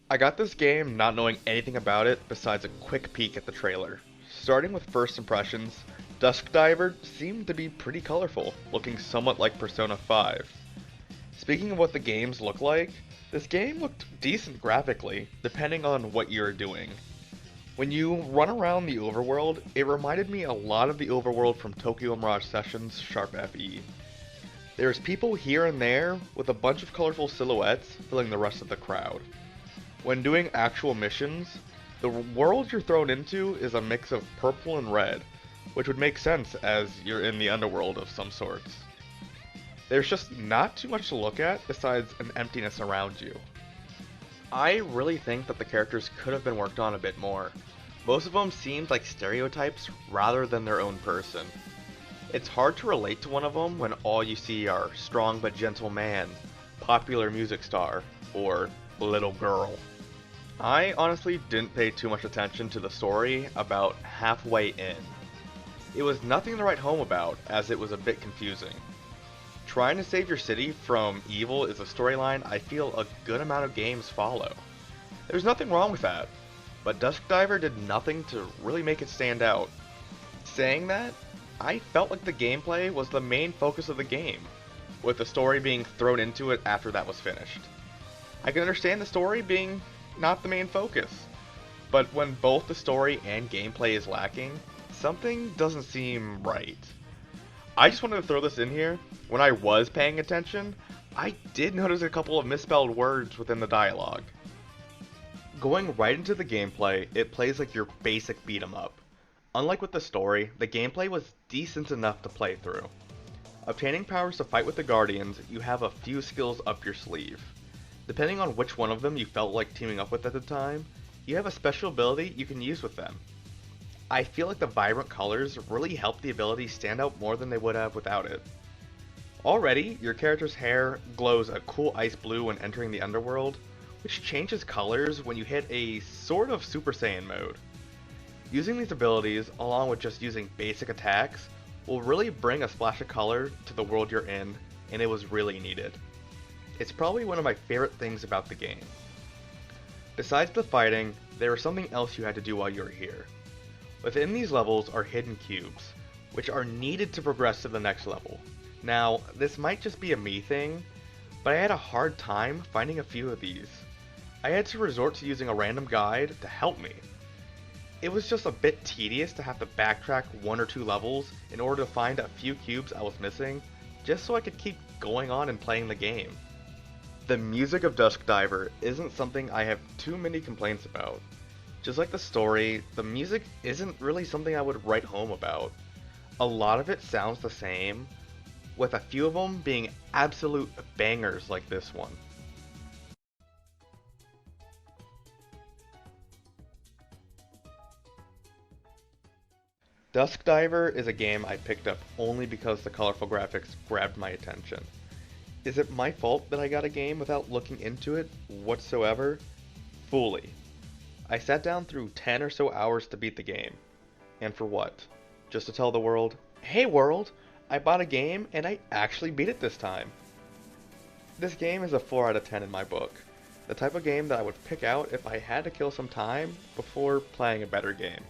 I got this game not knowing anything about it besides a quick peek at the trailer. Starting with first impressions, Dusk Diver seemed to be pretty colorful, looking somewhat like Persona 5. Speaking of what the games look like, this game looked decent graphically, depending on what you're doing. When you run around the overworld, it reminded me a lot of the overworld from Tokyo Mirage Sessions Sharp FE. There's people here and there, with a bunch of colorful silhouettes filling the rest of the crowd. When doing actual missions, the world you're thrown into is a mix of purple and red, which would make sense as you're in the underworld of some sorts. There's just not too much to look at besides an emptiness around you. I really think that the characters could have been worked on a bit more. Most of them seemed like stereotypes rather than their own person. It's hard to relate to one of them when all you see are strong but gentle man, popular music star, or little girl. I honestly didn't pay too much attention to the story about halfway in. It was nothing to write home about, as it was a bit confusing. Trying to save your city from evil is a storyline I feel a good amount of games follow. There's nothing wrong with that, but Dusk Diver did nothing to really make it stand out. Saying that, I felt like the gameplay was the main focus of the game, with the story being thrown into it after that was finished. I can understand the story being not the main focus, but when both the story and gameplay is lacking, something doesn't seem right. I just wanted to throw this in here. When I was paying attention, I did notice a couple of misspelled words within the dialogue. Going right into the gameplay, it plays like your basic beat 'em up. Unlike with the story, the gameplay was decent enough to play through. Obtaining powers to fight with the Guardians, you have a few skills up your sleeve. Depending on which one of them you felt like teaming up with at the time, you have a special ability you can use with them. I feel like the vibrant colors really help the ability stand out more than they would have without it. Already, your character's hair glows a cool ice blue when entering the underworld, which changes colors when you hit a sort of Super Saiyan mode. Using these abilities, along with just using basic attacks, will really bring a splash of color to the world you're in, and it was really needed. It's probably one of my favorite things about the game. Besides the fighting, there was something else you had to do while you were here. Within these levels are hidden cubes, which are needed to progress to the next level. Now, this might just be a me thing, but I had a hard time finding a few of these. I had to resort to using a random guide to help me. It was just a bit tedious to have to backtrack 1 or 2 levels in order to find a few cubes I was missing, just so I could keep going on and playing the game. The music of Dusk Diver isn't something I have too many complaints about. Just like the story, the music isn't really something I would write home about. A lot of it sounds the same, with a few of them being absolute bangers like this one. Dusk Diver is a game I picked up only because the colorful graphics grabbed my attention. Is it my fault that I got a game without looking into it whatsoever? Fully. I sat down through 10 or so hours to beat the game. And for what? Just to tell the world, hey world, I bought a game and I actually beat it this time. This game is a 4 out of 10 in my book. The type of game that I would pick out if I had to kill some time before playing a better game.